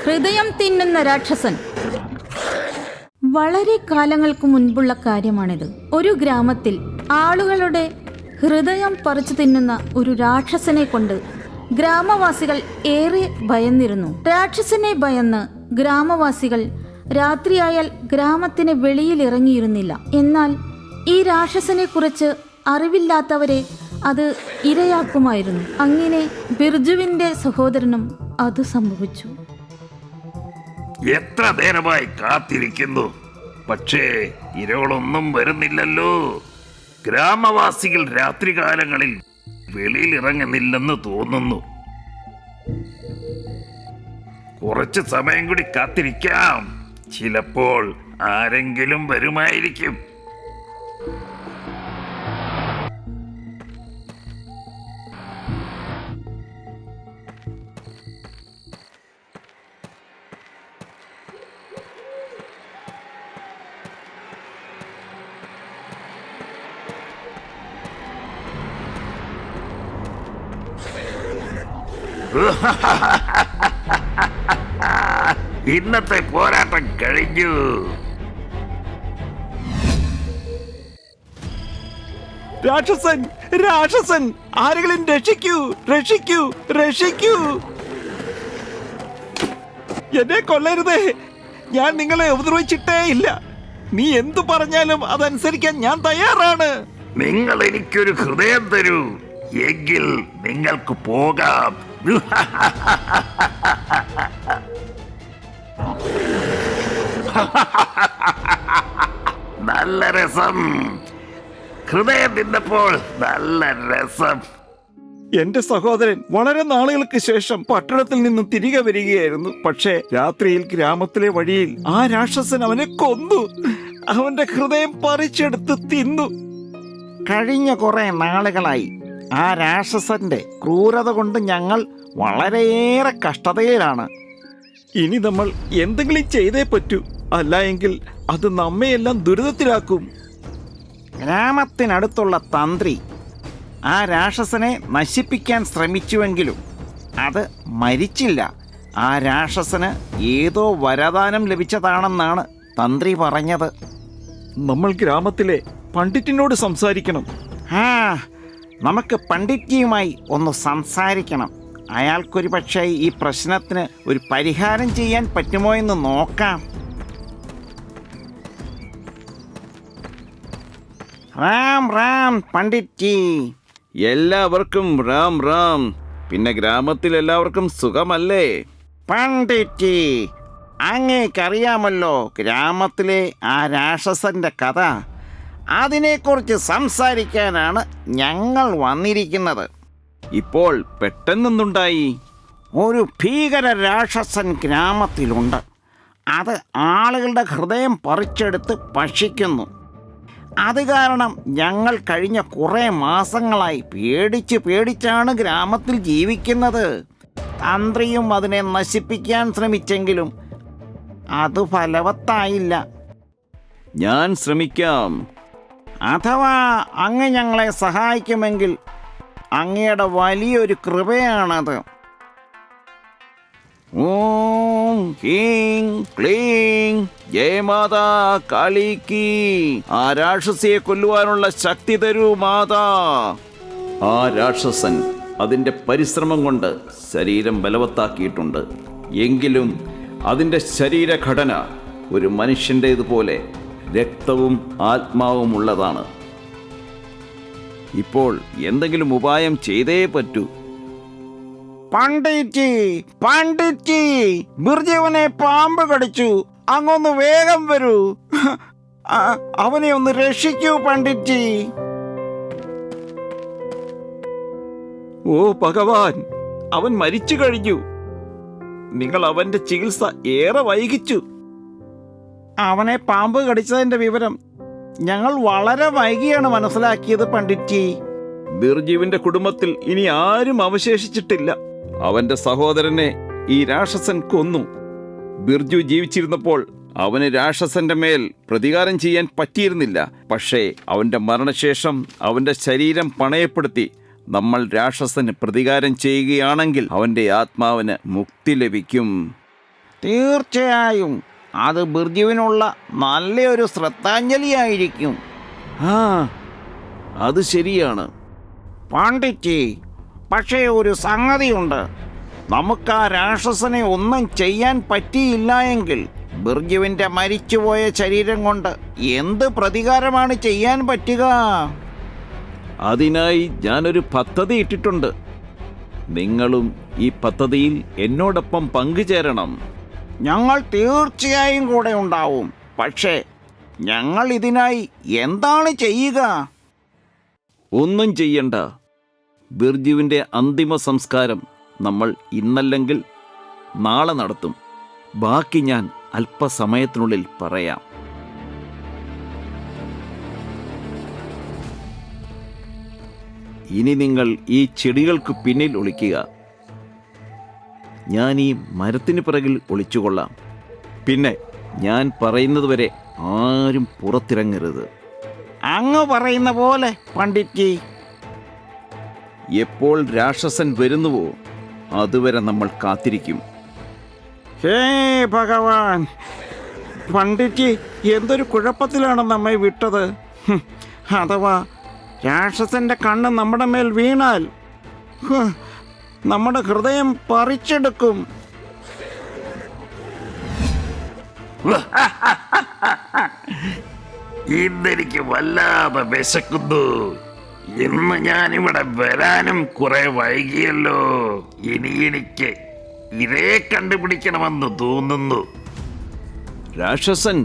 ഹൃദയം തിന്നുന്ന രാക്ഷസൻ. വളരെ കാലങ്ങൾക്ക് മുൻപുള്ള കാര്യമാണിത്. ഒരു ഗ്രാമത്തിൽ ആളുകളുടെ ഹൃദയം പറിച്ചു തിന്നുന്ന ഒരു രാക്ഷസനെ കൊണ്ട് ഗ്രാമവാസികൾ ഏറെ ഭയന്നിരുന്നു. രാക്ഷസനെ ഭയന്ന് ഗ്രാമവാസികൾ രാത്രിയായാൽ ഗ്രാമത്തിന് വെളിയിൽ ഇറങ്ങിയിരുന്നില്ല. എന്നാൽ ഈ രാക്ഷസനെ കുറിച്ച് അറിവില്ലാത്തവരെ അത് ഇരയാക്കുമായിരുന്നു. അങ്ങനെ ബിർജുവിന്റെ സഹോദരനും അത് സംഭവിച്ചു. എത്ര നേരമായി കാത്തിരിക്കുന്നു, പക്ഷേ ഇരകളൊന്നും വരുന്നില്ലല്ലോ. ഗ്രാമവാസികൾ രാത്രികാലങ്ങളിൽ വെളിയിൽ ഇറങ്ങുന്നില്ലെന്ന് തോന്നുന്നു. കുറച്ച് സമയം കൂടി കാത്തിരിക്കാം, ചിലപ്പോൾ ആരെങ്കിലും വരുമായിരിക്കും. ഇന്നത്തെ പോരാട്ടം കഴിഞ്ഞു. രാക്ഷസൻ, രാക്ഷസൻ, ആരെങ്കിലും രക്ഷിക്കൂ, രക്ഷിക്കൂ, രക്ഷിക്കൂ. എന്നെ കൊല്ലരുതേ, ഞാൻ നിങ്ങളെ ഉപദ്രവിച്ചിട്ടേ ഇല്ല. നീ എന്തു പറഞ്ഞാലും അതനുസരിക്കാൻ ഞാൻ തയ്യാറാണ്. നിങ്ങൾ എനിക്കൊരു ഹൃദയം തരൂ, എങ്കിൽ നിങ്ങൾക്ക് പോകാം. നല്ല രസം, ഹൃദയം തിന്നപ്പോൾ നല്ല രസം. എന്റെ സഹോദരൻ വളരെ നാളുകൾക്ക് ശേഷം പട്ടണത്തിൽ നിന്നും തിരികെ വരികയായിരുന്നു. പക്ഷേ രാത്രിയിൽ ഗ്രാമത്തിലെ വഴിയിൽ ആ രാക്ഷസൻ അവനെ കൊന്നു. അവന്റെ ഹൃദയം പറിച്ചെടുത്ത് തിന്നു. കഴിഞ്ഞ കുറെ നാളുകളായി ആ രാക്ഷസന്റെ ക്രൂരത കൊണ്ട് ഞങ്ങൾ വളരെയേറെ കഷ്ടതയിലാണ്. ഇനി നമ്മൾ എന്തെങ്കിലും ചെയ്തേ പറ്റൂ, അല്ല എങ്കിൽ അത് നമ്മയെല്ലാം ദുരിതത്തിലാക്കും. ഗ്രാമത്തിനടുത്തുള്ള തന്ത്രി ആ രാക്ഷസനെ നശിപ്പിക്കാൻ ശ്രമിച്ചുവെങ്കിലും അത് മരിച്ചില്ല. ആ രാക്ഷസന് ഏതോ വരദാനം ലഭിച്ചതാണെന്നാണ് തന്ത്രി പറഞ്ഞത്. നമ്മൾ ഗ്രാമത്തിലെ പണ്ഡിറ്റിനോട് സംസാരിക്കണം. നമുക്ക് പണ്ഡിറ്റ്ജിയുമായി ഒന്ന് സംസാരിക്കണം. അയാൾക്കൊരു പക്ഷേ ഈ പ്രശ്നത്തിന് ഒരു പരിഹാരം ചെയ്യാൻ പറ്റുമോ എന്ന് നോക്കാം. റാം റാം പണ്ഡിറ്റ്ജി. എല്ലാവർക്കും റാം റാം. പിന്നെ ഗ്രാമത്തിൽ എല്ലാവർക്കും സുഖമല്ലേ? പണ്ഡിറ്റ്ജി, അങ്ങേക്കറിയാമല്ലോ ഗ്രാമത്തിലെ ആ രാക്ഷസന്റെ കഥ. അതിനെക്കുറിച്ച് സംസാരിക്കാനാണ് ഞങ്ങൾ വന്നിരിക്കുന്നത്. ഇപ്പോൾ പെട്ടെന്നുണ്ടായി. ഒരു ഭീകര രാക്ഷസൻ ഗ്രാമത്തിലുണ്ട്. അത് ആളുകളുടെ ഹൃദയം പറിച്ചെടുത്ത് ഭക്ഷിക്കുന്നു. അത് കാരണം ഞങ്ങൾ കഴിഞ്ഞ കുറേ മാസങ്ങളായി പേടിച്ചാണ് ഗ്രാമത്തിൽ ജീവിക്കുന്നത്. തന്ത്രിയും അതിനെ നശിപ്പിക്കാൻ ശ്രമിച്ചെങ്കിലും അത് ഫലവത്തായില്ല. ഞാൻ ശ്രമിക്കാം. അഥവാ അങ്ങ് ഞങ്ങളെ സഹായിക്കുമെങ്കിൽ അങ്ങയുടെ വലിയൊരു കൃപയാണത്. ഓം ഹീം ക്ലീം ജയമാതാ കാളിക്ക്. ആ രാക്ഷസിയെ കൊല്ലുവാനുള്ള ശക്തി തരൂ മാതാ. ആ രാക്ഷസൻ അതിൻ്റെ പരിശ്രമം കൊണ്ട് ശരീരം ബലവത്താക്കിയിട്ടുണ്ട്. എങ്കിലും അതിൻ്റെ ശരീരഘടന ഒരു മനുഷ്യൻ്റേതുപോലെ രക്തവും ആത്മാവും ഉള്ളതാണ്. ഇപ്പോൾ എന്തെങ്കിലും ഉപായം ചെയ്തേ പറ്റൂ. പണ്ഡിറ്റ്ജി, ബിർജുവിനെ പാമ്പ് കടിച്ചു. അങ്ങൊന്ന് വേഗം വരൂ. അവനെ ഒന്ന് രക്ഷിക്കൂ പണ്ഡിറ്റ്ജി. ഓ ഭഗവാൻ, അവൻ മരിച്ചു കഴിഞ്ഞു. നിങ്ങൾ അവന്റെ ചികിത്സ ഏറെ വൈകിച്ചു. അവനെ പാമ്പ് കടിച്ചതിന്റെ വിവരം ഞങ്ങൾ വളരെ വൈകിയാണ് മനസ്സിലാക്കിയത് പണ്ഡിറ്റ്ജി. ബിർജുവിന്റെ കുടുംബത്തിൽ ഇനി ആരും അവശേഷിച്ചിട്ടില്ല. അവന്റെ സഹോദരനെ ഈ രാക്ഷസൻ കൊന്നു. ബിർജു ജീവിച്ചിരുന്നപ്പോൾ അവന് രാക്ഷസന്റെ മേൽ പ്രതികാരം ചെയ്യാൻ പറ്റിയിരുന്നില്ല. പക്ഷേ അവന്റെ മരണശേഷം അവന്റെ ശരീരം പണയപ്പെടുത്തി നമ്മൾ രാക്ഷസന് പ്രതികാരം ചെയ്യുകയാണെങ്കിൽ അവന്റെ ആത്മാവിന് മുക്തി ലഭിക്കും. തീർച്ചയായും അത് ബിർജുവിനുള്ള നല്ലൊരു ശ്രദ്ധാഞ്ജലിയായിരിക്കും. ആ, അത് ശരിയാണ്. പണ്ഡിറ്റ്, പക്ഷേ ഒരു സംഗതിയുണ്ട്. നമുക്ക് ആ രാക്ഷസനെ ഒന്നും ചെയ്യാൻ പറ്റിയില്ല എങ്കിൽ ബിർജുവിൻ്റെ മരിച്ചുപോയ ശരീരം കൊണ്ട് എന്ത് പ്രതികാരമാണ് ചെയ്യാൻ പറ്റുക? അതിനായി ഞാനൊരു പദ്ധതി ഇട്ടിട്ടുണ്ട്. നിങ്ങളും ഈ പദ്ധതിയിൽ എന്നോടൊപ്പം പങ്കുചേരണം. ഞങ്ങൾ തീർച്ചയായും കൂടെ ഉണ്ടാവും. പക്ഷേ ഞങ്ങൾ ഇതിനായി എന്താണ് ചെയ്യുക? ഒന്നും ചെയ്യണ്ട. ബിർജുവിൻ്റെ അന്തിമ സംസ്കാരം നമ്മൾ ഇന്നല്ലെങ്കിൽ നാളെ നടത്തും. ബാക്കി ഞാൻ അല്പസമയത്തിനുള്ളിൽ പറയാം. ഇനി നിങ്ങൾ ഈ ചെടികൾക്ക് പിന്നിൽ ഒളിക്കുക. ഞാൻ ഈ മരത്തിന് പിറകിൽ ഒളിച്ചുകൊള്ളാം. പിന്നെ ഞാൻ പറയുന്നതുവരെ ആരും പുറത്തിറങ്ങരുത്. അങ്ങ് പറയുന്ന പോലെ പണ്ഡിറ്റ്. എപ്പോൾ രാക്ഷസൻ വരുന്നുവോ അതുവരെ നമ്മൾ കാത്തിരിക്കും. ഹേ ഭഗവാൻ, പണ്ഡിറ്റ് എന്തൊരു കുഴപ്പത്തിലാണ് നമ്മെ വിട്ടത്. അഥവാ രാക്ഷസന്റെ കണ്ണ് നമ്മുടെ മേൽ വീണാൽ നമ്മുടെ ഹൃദയം പറിച്ചെടുക്കും. ഇന്നെനിക്ക് വല്ലാതെ വിശക്കുന്നു. ഇന്ന് ഞാനിവിടെ വരാനും കുറെ വൈകിയല്ലോ. ഇനി എനിക്ക് ഇതേ കണ്ടുപിടിക്കണമെന്ന് തോന്നുന്നു. രാക്ഷസൻ,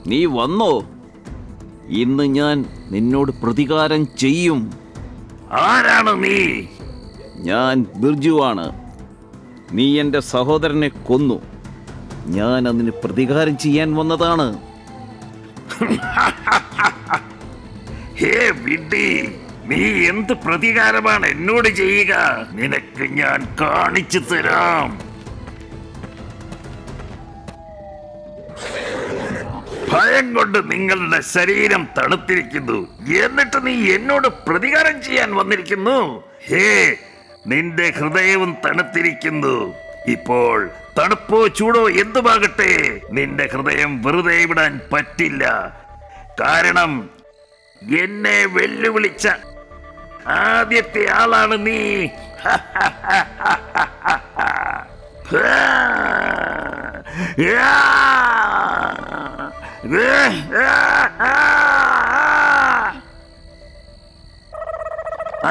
നീ വന്നോ? ഇന്ന് ഞാൻ നിന്നോട് പ്രതികാരം ചെയ്യും. ആരാണ് നീ? ഞാൻ ബിർജുവാണ്. നീ എൻ്റെ സഹോദരനെ കൊന്നു. ഞാൻ അതിന് പ്രതികാരം ചെയ്യാൻ വന്നതാണ്. ഹേ വിഡ്ഢി, നീ എന്ത് പ്രതികാരമാണ് എന്നോട് ചെയ്യുക? നിനക്ക് ഞാൻ കാണിച്ചു തരാം. ഭയം കൊണ്ട് നിങ്ങളുടെ ശരീരം തണുത്തിരിക്കുന്നു, എന്നിട്ട് നീ എന്നോട് പ്രതികാരം ചെയ്യാൻ വന്നിരിക്കുന്നു. ഹേ, നിന്റെ ഹൃദയവും തണുത്തിരിക്കുന്നു. ഇപ്പോൾ തണുപ്പോ ചൂടോ എന്തുമാകട്ടെ, നിന്റെ ഹൃദയം വെറുതെ വിടാൻ പറ്റില്ല. കാരണം എന്നെ വെല്ലുവിളിച്ച ആദ്യത്തെ ആളാണ് നീ.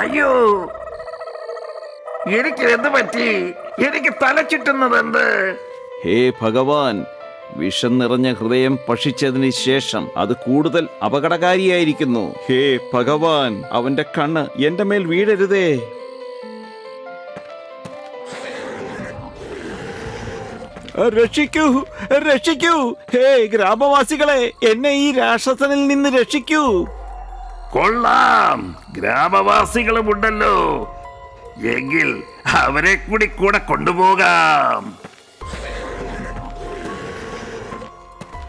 അയ്യോ, എനിക്ക് എന്ത് പറ്റി? എനിക്ക് തല ചുറ്റുന്നത് എന്ത്? ഹേ ഭഗവാൻ, വിഷം നിറഞ്ഞ ഹൃദയം ഭക്ഷിച്ചതിന് ശേഷം അത് കൂടുതൽ അപകടകാരിയായിരിക്കുന്നു. ഹേ ഭഗവാൻ, അവന്റെ കണ്ണ് എന്റെ മേൽ വീഴരുതേ. രക്ഷിക്കൂ, രക്ഷിക്കൂ. ഹേ ഗ്രാമവാസികളെ, എന്നെ ഈ രാക്ഷസനിൽ നിന്ന് രക്ഷിക്കൂ. കൊള്ളാം, ഗ്രാമവാസികളുമുണ്ടല്ലോ. എങ്കിൽ അവരെ കൂടെ കൊണ്ടുപോകാം.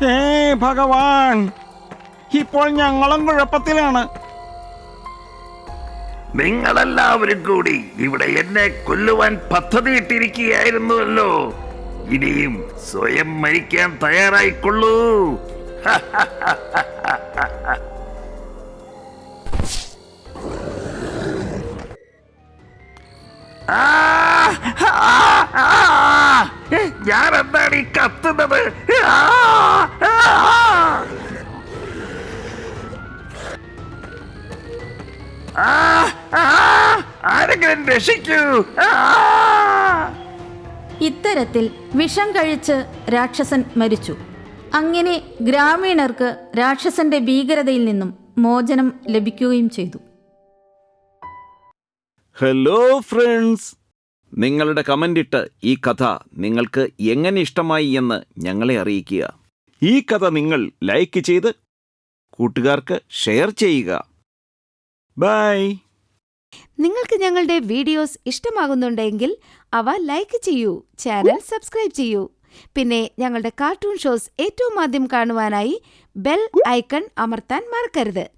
ഹേ ഭഗവാൻ, ഇപ്പോൾ ഞങ്ങളും കുഴപ്പത്തിലാണ്. നിങ്ങളെല്ലാവരും കൂടി ഇവിടെ എന്നെ കൊല്ലുവാൻ പദ്ധതിയിട്ടിരിക്കുകയായിരുന്നുവല്ലോ. ഇനിയും സ്വയം മരിക്കാൻ തയ്യാറായിക്കൊള്ളൂ. ഞാൻ എന്താണ് ഈ കത്തുന്നത്? ആരെങ്കിലും രക്ഷിക്കൂ. ഇത്തരത്തിൽ വിഷം കഴിച്ച് രാക്ഷസൻ മരിച്ചു. അങ്ങനെ ഗ്രാമീണർക്ക് രാക്ഷസന്റെ ഭീകരതയിൽ നിന്നും മോചനം ലഭിക്കുകയും ചെയ്തു. ഹലോ ഫ്രണ്ട്സ്, നിങ്ങളുടെ കമൻ്റ് ഇട്ട് ഈ കഥ നിങ്ങൾക്ക് എങ്ങനെ ഇഷ്ടമായി എന്ന് ഞങ്ങളെ അറിയിക്കുക. ഈ കഥ നിങ്ങൾ ലൈക്ക് ചെയ്ത് കൂട്ടുകാർക്ക് ഷെയർ ചെയ്യുക. ബൈ. നിങ്ങൾക്ക് ഞങ്ങളുടെ വീഡിയോസ് ഇഷ്ടമാകുന്നുണ്ടെങ്കിൽ അവ ലൈക്ക് ചെയ്യൂ, ചാനൽ സബ്സ്ക്രൈബ് ചെയ്യൂ. പിന്നെ ഞങ്ങളുടെ കാർട്ടൂൺ ഷോസ് ഏറ്റവും ആദ്യം കാണുവാനായി ബെൽ ഐക്കൺ അമർത്താൻ മറക്കരുത്.